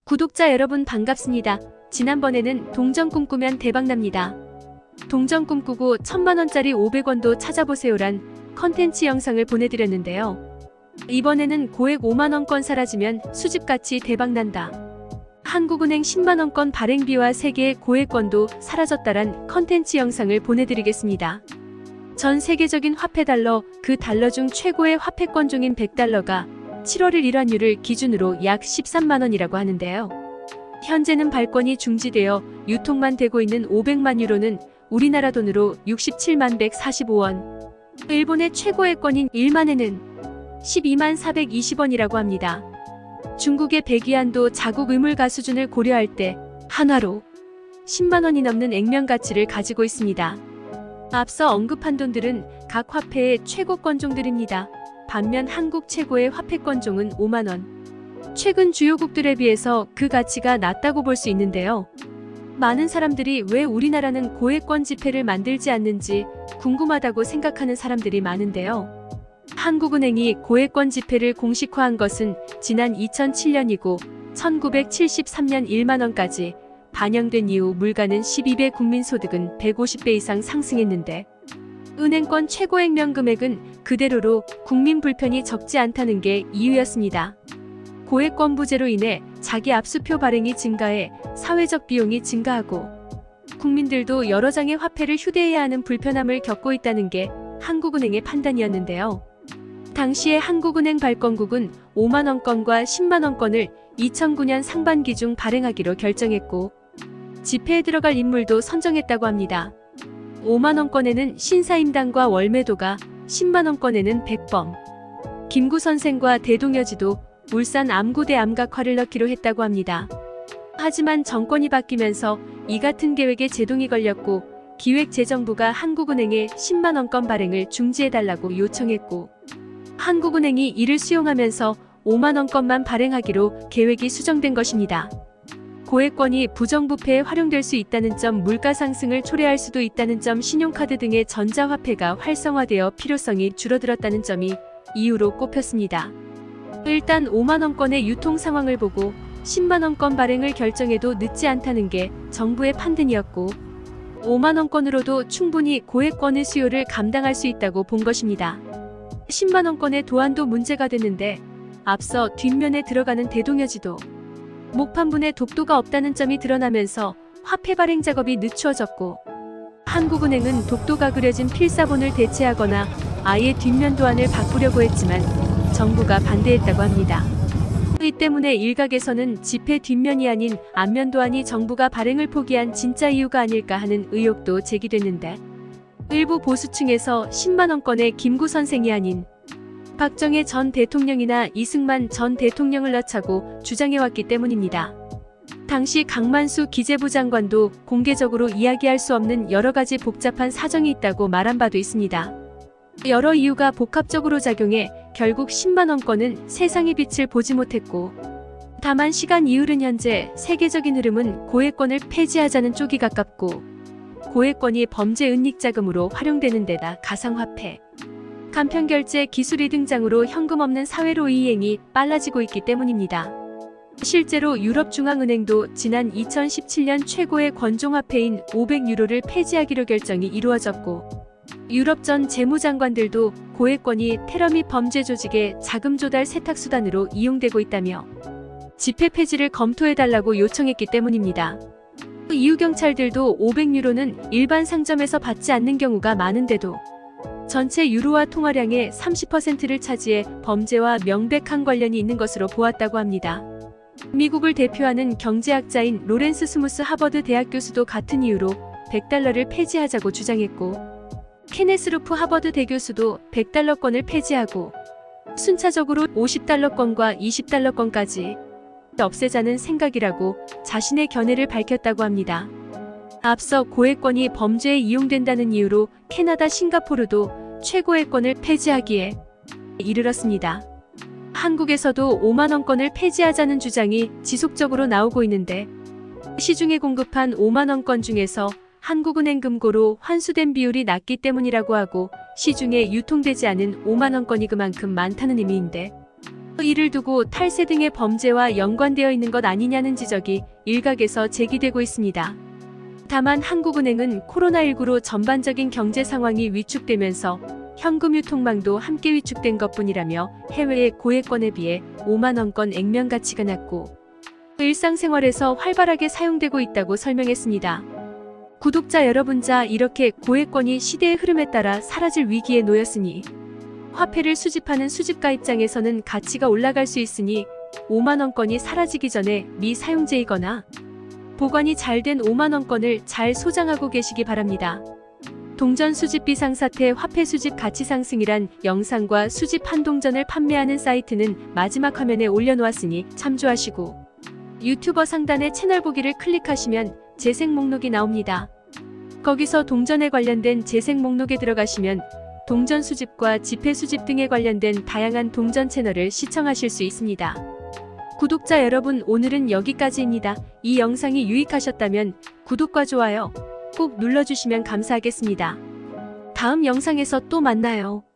구독자 여러분 반갑습니다. 지난번에는 동전 꿈꾸면 대박납니다. 동전 꿈꾸고 1000만원짜리 500원도 찾아보세요란 컨텐츠 영상을 보내드렸는데요. 이번에는 고액 5만원권 사라지면 수집같이 대박난다. 한국은행 10만원권 발행비와 3개의 고액권도 사라졌다란 컨텐츠 영상을 보내드리겠습니다. 전 세계적인 화폐 달러, 그 달러 중 최고의 화폐권 중인 100달러가 7월 1일 환율을 기준으로 약 13만원이라고 하는데요. 현재는 발권이 중지되어 유통만 되고 있는 500만 유로는 우리나라 돈으로 67만 145원, 일본의 최고의 권인 1만엔은 12만 420원이라고 합니다. 중국의 백위안도 자국 의물가 수준을 고려할 때 한화로 10만원이 넘는 액면 가치를 가지고 있습니다. 앞서 언급한 돈들은 각 화폐의 최고 권종들입니다. 반면 한국 최고의 화폐권종은 5만원. 최근 주요국들에 비해서 그 가치가 낮다고 볼 수 있는데요. 많은 사람들이 왜 우리나라는 고액권 지폐를 만들지 않는지 궁금하다고 생각하는 사람들이 많은데요. 한국은행이 고액권 지폐를 공식화한 것은 지난 2007년이고 1973년 1만원까지 반영된 이후 물가는 12배, 국민소득은 150배 이상 상승했는데 은행권 최고액면 금액은 그대로로 국민 불편이 적지 않다는 게 이유였습니다. 고액권 부재로 인해 자기 압수표 발행이 증가해 사회적 비용이 증가하고 국민들도 여러 장의 화폐를 휴대해야 하는 불편함을 겪고 있다는 게 한국은행의 판단이었는데요. 당시에 한국은행 발권국은 5만원권과 10만원권을 2009년 상반기 중 발행하기로 결정했고 지폐에 들어갈 인물도 선정했다고 합니다. 5만원권에는 신사임당과 월매도가, 10만원권에는 백범, 김구선생과 대동여지도, 울산 암고대 암각화를 넣기로 했다고 합니다. 하지만 정권이 바뀌면서 이 같은 계획에 제동이 걸렸고 기획재정부가 한국은행에 10만원권 발행을 중지해달라고 요청했고 한국은행이 이를 수용하면서 5만원권만 발행하기로 계획이 수정된 것입니다. 고액권이 부정부패에 활용될 수 있다는 점, 물가 상승을 초래할 수도 있다는 점, 신용카드 등의 전자화폐가 활성화되어 필요성이 줄어들었다는 점이 이유로 꼽혔습니다. 일단 5만원권의 유통 상황을 보고 10만원권 발행을 결정해도 늦지 않다는 게 정부의 판단이었고 5만원권으로도 충분히 고액권의 수요를 감당할 수 있다고 본 것입니다. 10만원권의 도안도 문제가 됐는데 앞서 뒷면에 들어가는 대동여지도 목판분에 독도가 없다는 점이 드러나면서 화폐 발행 작업이 늦추어졌고 한국은행은 독도가 그려진 필사본을 대체하거나 아예 뒷면 도안을 바꾸려고 했지만 정부가 반대했다고 합니다. 이 때문에 일각에서는 지폐 뒷면이 아닌 앞면 도안이 정부가 발행을 포기한 진짜 이유가 아닐까 하는 의혹도 제기됐는데 일부 보수층에서 10만원권의 김구선생이 아닌 박정희 전 대통령이나 이승만 전 대통령을 넣자고 주장해왔기 때문입니다. 당시 강만수 기재부 장관도 공개적으로 이야기할 수 없는 여러 가지 복잡한 사정이 있다고 말한 바도 있습니다. 여러 이유가 복합적으로 작용해 결국 10만원권은 세상의 빛을 보지 못했고 다만 시간 이후는 현재 세계적인 흐름은 고액권을 폐지하자는 쪽이 가깝고 고액권이 범죄 은닉자금으로 활용되는 데다 가상화폐, 간편결제 기술이 등장으로 현금 없는 사회로 이행이 빨라지고 있기 때문입니다. 실제로 유럽중앙은행도 지난 2017년 최고의 권종화폐인 500유로를 폐지하기로 결정이 이루어졌고 유럽 전 재무장관들도 고액권이 테러 및 범죄 조직의 자금 조달 세탁수단으로 이용되고 있다며 지폐 폐지를 검토해달라고 요청했기 때문입니다. EU 경찰들도 500유로는 일반 상점에서 받지 않는 경우가 많은데도 전체 유로화 통화량의 30%를 차지해 범죄와 명백한 관련이 있는 것으로 보았다고 합니다. 미국을 대표하는 경제학자인 로렌스 스무스 하버드 대학 교수도 같은 이유로 100달러를 폐지하자고 주장했고 케네스 루프 하버드 대교수도 100달러권을 폐지하고 순차적으로 50달러권과 20달러권까지 없애자는 생각이라고 자신의 견해를 밝혔다고 합니다. 앞서 고액권이 범죄에 이용된다는 이유로 캐나다, 싱가포르도 최고액권을 폐지하기에 이르렀습니다. 한국에서도 5만원권을 폐지하자는 주장이 지속적으로 나오고 있는데 시중에 공급한 5만원권 중에서 한국은행 금고로 환수된 비율이 낮기 때문이라고 하고 시중에 유통되지 않은 5만원권이 그만큼 많다는 의미인데 이를 두고 탈세 등의 범죄와 연관되어 있는 것 아니냐는 지적이 일각에서 제기되고 있습니다. 다만 한국은행은 코로나19로 전반적인 경제 상황이 위축되면서 현금 유통망도 함께 위축된 것뿐이라며 해외의 고액권에 비해 5만원권 액면 가치가 낮고 일상생활에서 활발하게 사용되고 있다고 설명했습니다. 구독자 여러분, 자 이렇게 고액권이 시대의 흐름에 따라 사라질 위기에 놓였으니 화폐를 수집하는 수집가 입장에서는 가치가 올라갈 수 있으니 5만원권이 사라지기 전에 미사용제이거나 보관이 잘 된 5만원권을 잘 소장하고 계시기 바랍니다. 동전 수집 비상사태 화폐 수집 가치 상승이란 영상과 수집 한동전을 판매하는 사이트는 마지막 화면에 올려놓았으니 참조하시고 유튜버 상단의 채널 보기를 클릭하시면 재생 목록이 나옵니다. 거기서 동전에 관련된 재생 목록에 들어가시면 동전 수집과 지폐 수집 등에 관련된 다양한 동전 채널을 시청하실 수 있습니다. 구독자 여러분, 오늘은 여기까지입니다. 이 영상이 유익하셨다면 구독과 좋아요 꼭 눌러주시면 감사하겠습니다. 다음 영상에서 또 만나요.